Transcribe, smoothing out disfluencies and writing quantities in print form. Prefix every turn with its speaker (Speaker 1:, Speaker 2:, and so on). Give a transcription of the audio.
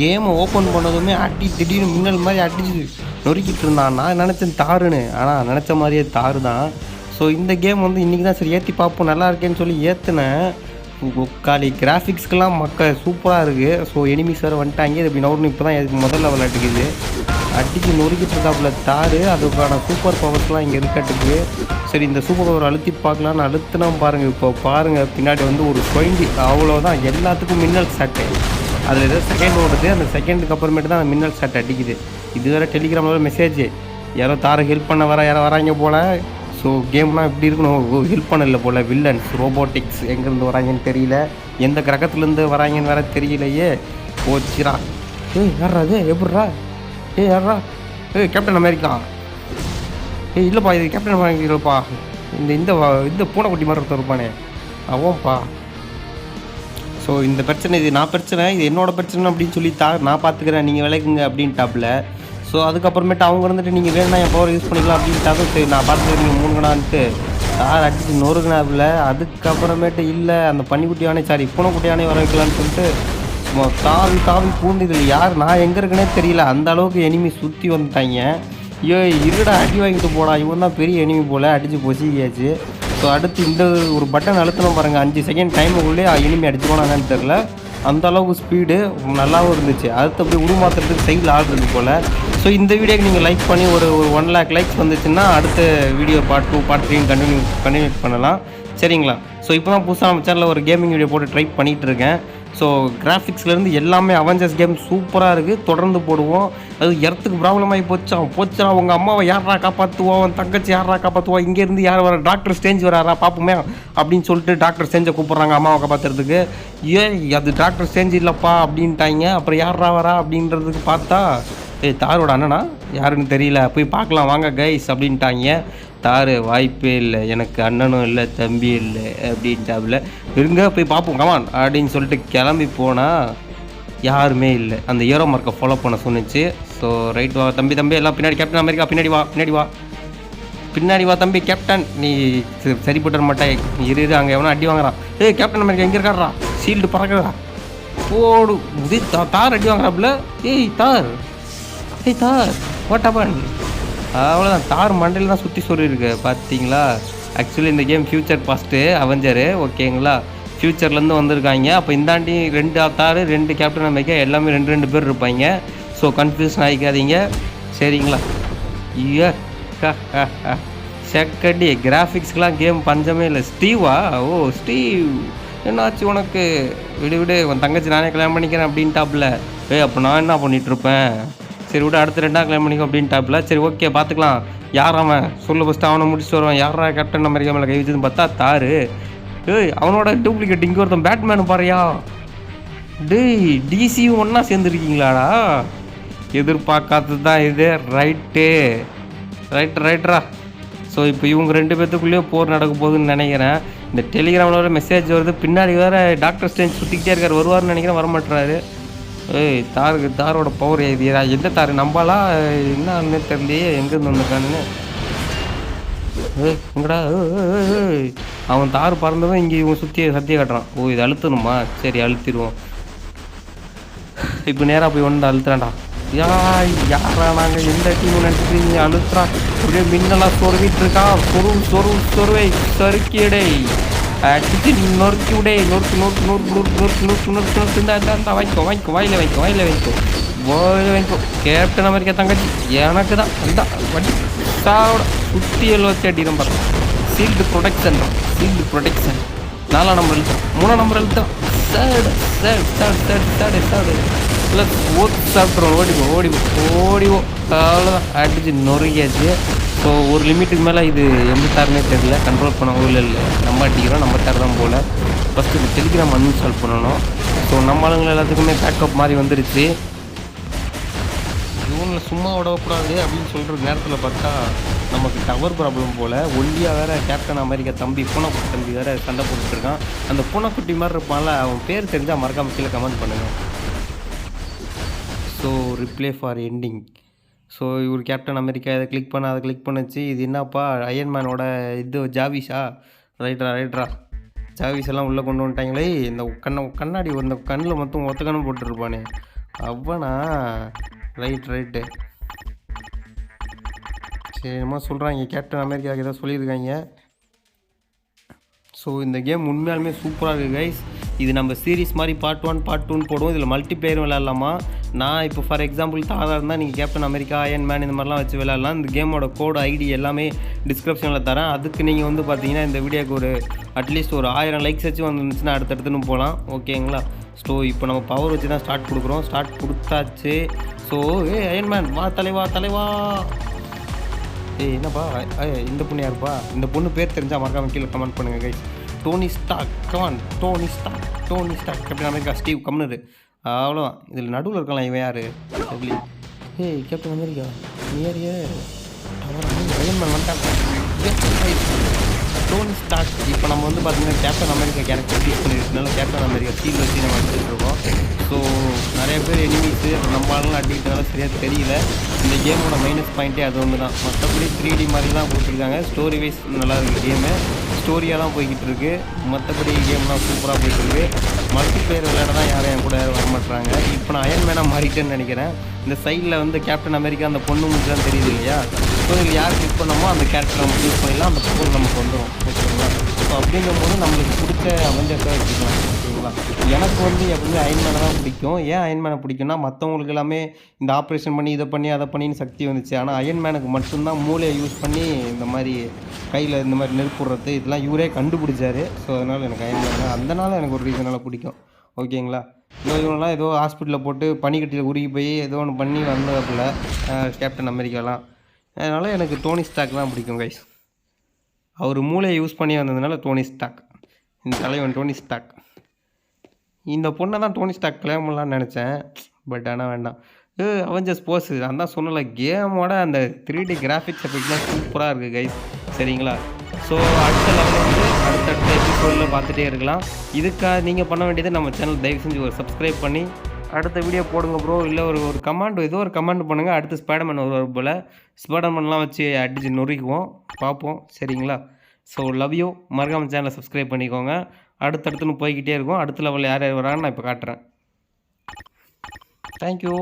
Speaker 1: Game open பண்ணதுமே அடி திடீர்னு மின்னல் மாதிரி அடிச்சு நொறுக்கிட்டு இருந்தான். நான் நினச்சேன் தாருன்னு, ஆனால் நினச்ச மாதிரியே தாரு தான். ஸோ இந்த கேம் வந்து இன்றைக்கி தான் சரி ஏற்றி பார்ப்போம் நல்லா இருக்கேன்னு சொல்லி ஏற்றினேன். காலி கிராஃபிக்ஸ்க்கெல்லாம் சூப்பராக இருக்குது. ஸோ எனிமிஸ் வேறு வந்துட்டாங்க. இது இப்படி நவுறுன்னு இப்போ தான் முதல்ல விளையாட்டுக்குது அடிச்சு நொறுக்கிட்டு இருக்காப்புல தாரு. அதுக்கான சூப்பர் பவர்ஸ்லாம் இங்கே இருக்காட்டுக்கு. சரி இந்த சூப்பர் பவர் அழுத்தி பார்க்கலான்னு அழுத்தினா பாருங்கள். இப்போ பாருங்கள் பின்னாடி வந்து ஒரு 20 அவ்வளோதான். எல்லாத்துக்கும் மின்னல் சட்டை அதில் ஏதோ செகண்ட் ஓடுது. அந்த செகண்டுக்கு அப்புறமேட்டு தான் அந்த மின்னல் சட்டை அடிக்குது. இது வேறு டெலிகிராமில் மெசேஜ் யாரோ தாரை ஹெல்ப் பண்ண யாரோ வராங்க போல். ஸோ கேம்லாம் எப்படி இருக்கணும், ஹெல்ப் பண்ணல போல். வில்லன்ஸ் ரோபோட்டிக்ஸ் எங்கேருந்து வராங்கன்னு தெரியல, எந்த கிரகத்துலேருந்து வராங்கன்னு வேறு தெரியலையே. போச்சுரா. யாரா அது எப்பட்றா? யாரா? Captain America. இல்லைப்பா இது கேப்டன் அமெரிக்கா இல்லைப்பா. இந்த இந்த இந்த பூனைக்குட்டி மாதிரி ஒருத்தர் இருப்பானே அவன்ப்பா. ஸோ இந்த பிரச்சனை இது நான் பிரச்சனை, இது என்னோடய பிரச்சனை அப்படின்னு சொல்லி நான் பார்த்துக்கிறேன், நீங்கள் விளைக்குங்க அப்படின்ட்டாப்புல. ஸோ அதுக்கப்புறமேட்டு அவங்க இருந்துட்டு நீங்கள் வேணும்னா என் பவர் யூஸ் பண்ணிக்கலாம் அப்படின்ட்டாங்க. சரி நான் பார்த்துக்கிறேன் நீங்கள் மூணுங்கடான்ட்டு தார் அடிச்சு நொறுங்கினாப்புல. அதுக்கப்புறமேட்டு இல்லை அந்த பன்னிக்குட்டியானே பூனைக்குட்டியானே வர வைக்கலான்னு சொல்லிட்டு தாவி பூண்டு. இதில் யார் நான் எங்கே இருக்குன்னே தெரியல, அந்த அளவுக்கு எனிமி சுற்றி வந்துட்டாங்க. இருடா அடி வாங்கிட்டு போடா, இவன் தான் பெரிய எனிமி போல். அடித்து பொசிக்கியாச்சு. ஸோ அடுத்து இந்த ஒரு பட்டன் அழுத்தணும் பாருங்கள். 5 செகண்ட் டைமுக்குள்ளே எனிமி அடிச்சு போனாங்கன்னு தெரில, அந்த அளவுக்கு ஸ்பீடு நல்லாவும் இருந்துச்சு. அடுத்து அப்படியே உருமாத்துறதுக்கு சைடில் ஆள் இருக்குது போல். ஸோ இந்த வீடியோக்கு நீங்கள் லைக் பண்ணி ஒரு 1 lakh லைக்ஸ் வந்துச்சுன்னா அடுத்த வீடியோ பார்ட் 2 பார்ட் 3 கண்டினியூ பண்ணலாம் சரிங்களா. ஸோ இப்போ தான் புதுசாக நம்ம சேனலில் ஒரு கேமிங் வீடியோ போட்டு ட்ரை பண்ணிகிட்டு இருக்கேன். ஸோ கிராஃபிக்ஸ்லேருந்து எல்லாமே அவெஞ்சர்ஸ் கேம் சூப்பராக இருக்குது. தொடர்ந்து போடுவோம். அது எர்த்துக்கு ப்ராப்ளம் ஆகி போச்சா உங்கள் அம்மாவை யாரா காப்பாற்றுவோம், அவன் தங்கச்சி யாரா காப்பாற்றுவோம், இங்கேருந்து யார் வர டாக்டர் ஸ்டேஞ்ச் வராரா பார்ப்போமே அப்படின்னு சொல்லிட்டு டாக்டர் ஸ்டேஞ்சை கூப்பிட்றாங்க அம்மாவை காப்பாற்றுறதுக்கு. அது டாக்டர் ஸ்டேஞ்ச் இல்லைப்பா அப்படின்ட்டாங்க. அப்புறம் யாரா வரா அப்படின்றதுக்கு பார்த்தா தாரோட அண்ணனா யாருன்னு தெரியல, போய் பார்க்கலாம் வாங்க கைஸ் அப்படின்ட்டாங்க. தாரு வாய்ப்பே இல்லை, எனக்கு அண்ணனும் இல்லை தம்பி இல்லை அப்படின்ட்டாப்புல. இருங்க போய் பார்ப்போம் கமான் அப்படின்னு சொல்லிட்டு கிளம்பி போனால் யாருமே இல்லை. அந்த ஏரோ மார்க்கை ஃபாலோ பண்ண சொன்னிச்சு. ஸோ ரைட் வா தம்பி எல்லாம் பின்னாடி கேப்டன் அமெரிக்கா பின்னாடி வா தம்பி. கேப்டன் நீ சரிப்பட்டு மாட்டாய் இரு அங்கே எவனா அடி வாங்குறான். கேப்டன் அமெரிக்கா எங்கே இருக்காரா, ஷீல்டு பறக்குறா போடு. தார் அடி வாங்குறாப்புல. தார் வாட் ஹேப்பன்? அவ்வளோதான், தார் மண்டையில் தான் சுற்றி சொல்லியிருக்கு பார்த்தீங்களா. ஆக்சுவலி இந்த கேம் ஃப்யூச்சர் பாஸ்ட்டு அவெஞ்சரு ஓகேங்களா, ஃப்யூச்சர்லேருந்து வந்திருக்காங்க. அப்போ இந்தாண்டி 2 தார் 2 கேப்டன் அமெரிக்கா எல்லாமே 2 பேர் இருப்பாங்க. ஸோ கன்ஃபியூஷன் ஆகிக்காதீங்க சரிங்களா. செகண்டி கிராஃபிக்ஸ்க்கெலாம் கேம் பஞ்சமே இல்லை. ஸ்டீவா? ஸ்டீவ் என்னாச்சு உனக்கு? விடு உன் தங்கச்சி நானே கல்யாணம் பண்ணிக்கிறேன் அப்படின்ட்டாப்புல. அப்போ நான் என்ன பண்ணிகிட்ருப்பேன்? சரி விட அடுத்த 2 கல்யாணம் பண்ணிக்கோ அப்படின்ட்டாப்புல. சரி ஓகே பார்த்துக்கலாம். யார் அவன் சொல்லு ஃபஸ்ட்டு, அவனை முடிச்சுட்டு வருவான். யாரா கேப்டன் அமெரிக்கா மேலே கை வச்சதுன்னு பார்த்தா தாரு. அவனோட டூப்ளிகேட் இங்கே ஒருத்தன் பேட்மேனு பாறையா. டிசியும் ஒன்றா சேர்ந்துருக்கீங்களாடா, எதிர்பார்க்காதது தான் இது. ரைட்ரா. ஸோ இப்போ இவங்க 2 பேர்த்துக்குள்ளேயே போர் நடக்க போகுதுன்னு நினைக்கிறேன். இந்த டெலிகிராமில் ஒரு மெசேஜ் வருது, பின்னாடி வேறு டாக்டர் ஸ்டேஞ்ச் சுற்றிக்கிட்டே இருக்கார். வருவார்னு நினைக்கிறேன், வரமாட்டுறாரு. தாரோட பவர் ஏதியா எந்த தாரு நம்பாலா என்னன்னு தெரியலையே, எங்கேருந்து வந்திருக்கானுன்னு. எங்கடா அவன் தார் பறந்தவன் இங்கே இவன் சத்திய காட்டுறான். இது அழுத்தணுமா? சரி அழுத்திடுவோம். இப்போ நேராக போய் ஒன்று அழுத்துறான்டா. யாரா நாங்கள் எந்த டீம் நினச்சிக்கிறீங்க? அழுத்துறா அப்படியே மின்னலாம் சொருவிட்டு இருக்கா. சொருவை சறுக்கியடை அடிச்சு நொறுக்கி விடே. வாங்கிக்கோ வாயில வாங்கிக்கோ. கேப்டன் அமெரிக்கா தங்கச்சி எனக்கு தான் அந்த வண்டி சாவோட சுத்தியல் வச்சு அடிக்கிறோம் பாருங்க. ஷீல்டு ப்ரொடெக்ஷன் 4 நம்பர் எழுத்துறோம், 3 நம்பர் எழுத்துறோம். சாப்பிட்றோம். ஓடிவோம். அவ்வளோதான் அடிச்சு நொறுக்கியாச்சு. ஸோ ஒரு லிமிட்டுக்கு மேலே இது எந்த தாருன்னே தெரியல, கண்ட்ரோல் பண்ண இல்லை நம்ம அடிக்கிறோம். நம்ம தார் தான் போல். ஃபஸ்ட்டு இது டெலிகிராம் அன்இன்ஸ்டால் பண்ணணும். ஸோ நம்ம ஆளுங்களை எல்லாத்துக்குமே பேக்கப் மாதிரி வந்துருச்சு. இவனில் சும்மா விடக்கூடாது அப்படின்னு சொல்கிற நேரத்தில் பார்த்தா நமக்கு டவர் ப்ராப்ளம் போல். ஒல்லியாக வேறு கேப்டன் அமெரிக்கா பூனைக்குட்டி தம்பி வேறு சண்டை போட்டுருக்கான். அந்த பூனைக்குட்டி மாதிரி இருப்பான்ல, அவன் பேர் தெரிஞ்சால் மறக்காம கீழே கமெண்ட் பண்ணுங்கள். So replay for ending. So இவர் கேப்டன் அமெரிக்கா இதை கிளிக் பண்ண அதை கிளிக் பண்ணிச்சு. இது என்னப்பா அயன்மேனோட இது ஜாவிஸா? ரைட்ரா ஜாவிஸ் எல்லாம் உள்ளே கொண்டு வந்துட்டாங்களே. இந்த கண்ணாடி இந்த கண்ணில் மொத்தம் ஒத்த கண்ணு போட்டுருப்பானே அவனா? ரைட்டு. சரி என்னமோ சொல்கிறாங்க, கேப்டன் அமெரிக்காவுக்கு ஏதோ சொல்லியிருக்காங்க. ஸோ இந்த கேம் உண்மையாலுமே சூப்பராக இருக்குது கைஸ். இது நம்ம சீரிஸ் மாதிரி பார்ட் 1 பார்ட் 2ன்னு போடுவோம். இதில் மல்டிப்ளேயரும் விளையாடலாமா. நான் இப்போ ஃபார் எக்ஸாம்பிள் தாராக இருந்தால் நீங்கள் கேப்டன் அமெரிக்கா, அயன் மேன் இந்த மாதிரிலாம் வச்சு விளையாடலாம். இந்த கேமோட கோடு ஐடி எல்லாமே டிஸ்கிரிப்ஷனில் தரேன். அதுக்கு நீங்கள் வந்து பார்த்தீங்கன்னா இந்த வீடியோக்கு ஒரு அட்லீஸ்ட் ஒரு 1000 லைக்ஸ் வச்சு வந்துருந்துச்சுன்னா அடுத்தடுத்துன்னு போகலாம். ஓகேங்களா? ஸோ இப்போ நம்ம பவர் வச்சு தான் ஸ்டார்ட் கொடுக்குறோம். ஸ்டார்ட் கொடுத்தாச்சு. ஸோ அயன் மேன் வா தலைவா. என்னப்பா இந்த பொண்ணு யாருப்பா? இந்த பொண்ணு பேர் தெரிஞ்சால் மறக்காம கீழே கமெண்ட் பண்ணுங்கள் guys. Tony Stark, come on Tony Stark Captain America Steve கம்னரு. அவ்வளோதான். இதில் நடுவில் இருக்கலாம் இவன் யார்? எப்படி Captain America near Iron Man வந்துட்டாங்க. Tony Stark. இப்போ நம்ம வந்து பார்த்தீங்கன்னா கேப்டன் அமெரிக்கா கேரக்டர் யூஸ் பண்ணியிருக்கனால கேப்டன் அமெரிக்கா ஸ்டீல் வச்சு நம்ம அடிச்சுட்டு இருக்கோம். ஸோ நிறைய பேர் எனிமீஸு நம்ம ஆளுங்களாம் அடிக்கிறதுனால சரியாக தெரியல. இந்த கேமோட மைனஸ் பாயிண்ட்டே அது ஒன்று தான். மற்றபடி 3D மாதிரி தான் கொடுத்துருக்காங்க. ஸ்டோரி வைஸ் நல்லா இருக்குது கேமு. ஸ்டோரியாக தான் போய்கிட்டு இருக்குது. மற்றபடி கேம்லாம் சூப்பராக போய்ட்டுருக்கு. மல்டிப்ளேயர் விளையாட தான் யாரும் கூட யாரும் வரமாட்டுறாங்க. இப்போ நான் அயன் மேனாக மாறிட்டேன்னு நினைக்கிறேன். இந்த சைடில் வந்து கேப்டன் அமெரிக்கா அந்த பொண்ணு முடிச்சு தான் தெரியுது இல்லையா? ஸோ இதில் யார் கிளிக் பண்ணமோ அந்த கேரக்டர் நம்ம யூஸ் பண்ணிடலாம். அந்த பவர் நமக்கு வந்துடும். ஓகேங்களா? ஸோ அப்படிங்கும்போது நம்மளுக்கு பிடிச்ச அவெஞ்சர்ஸாக வச்சுக்கலாம். ஓகேங்களா? எனக்கு வந்து எப்பவுமே அயன்மேனை தான் பிடிக்கும். ஏன் அயன்மேனை பிடிக்கும்னா மற்றவங்களுக்கு எல்லாமே இந்த ஆப்ரேஷன் பண்ணி இதை பண்ணி அதை பண்ணின்னு சக்தி வந்துச்சு. ஆனால் அயன்மேனுக்கு மட்டும்தான் மூளையை யூஸ் பண்ணி இந்த மாதிரி கையில் இந்த மாதிரி நெருப்பு விடுறது இதெல்லாம் இவரே கண்டுபிடிச்சாரு. ஸோ அதனால் எனக்கு அயன்மேன் தான். அதனால் எனக்கு ஒரு ரீசனால் பிடிக்கும். ஓகேங்களா? இவங்கெல்லாம் ஏதோ ஹாஸ்பிட்டலில் போட்டு பனிக்கட்டியில் உருகி போய் ஏதோ ஒன்று பண்ணி வந்ததில்ல கேப்டன் அமெரிக்காலாம். அதனால் எனக்கு டோனி ஸ்டார்க் தான் பிடிக்கும் கைஸ். அவர் மூளையை யூஸ் பண்ணி வந்ததுனால டோனி ஸ்டார்க். இந்த தலைவன் டோனி ஸ்டார்க். இந்த பொண்ணை தான் டோனி ஸ்டார்க் கல்யாணம் பண்ணலான்னு நினச்சேன். பட் ஆனால் வேண்டாம். அவெஞ்சர்ஸ் போஸ் நான் தான் சொன்னல, கேமோட அந்த 3D கிராஃபிக்ஸ் எஃபெக்ட்லாம் சூப்பராக இருக்குது கைஸ். சரிங்களா? ஸோ அடுத்த லெவலில் வந்து அடுத்தடுத்த எபிசோடில் பார்த்துட்டே இருக்கலாம். இதுக்காக நீங்கள் பண்ண வேண்டியது நம்ம சேனல் தயவு செஞ்சு ஒரு சப்ஸ்கிரைப் பண்ணி அடுத்த வீடியோ போடுங்க ப்ரோ. இல்லை ஒரு கமெண்ட் ஏதோ ஒரு கமெண்ட் பண்ணுங்கள். அடுத்து ஸ்பைடர்மேன் வருவார் போல். ஸ்பைடர்மேன்லாம் வச்சு அடித்து நொறுக்குவோம், பார்ப்போம். சரிங்களா? So love you. மறக்காம சேனலை சப்ஸ்கிரைப் பண்ணிக்கோங்க. அடுத்தடுத்துன்னு போய்கிட்டே இருக்கும். அடுத்த லெவலில் யார் யார் வரான்னு நான் இப்போ காட்டுறேன். தேங்க்யூ.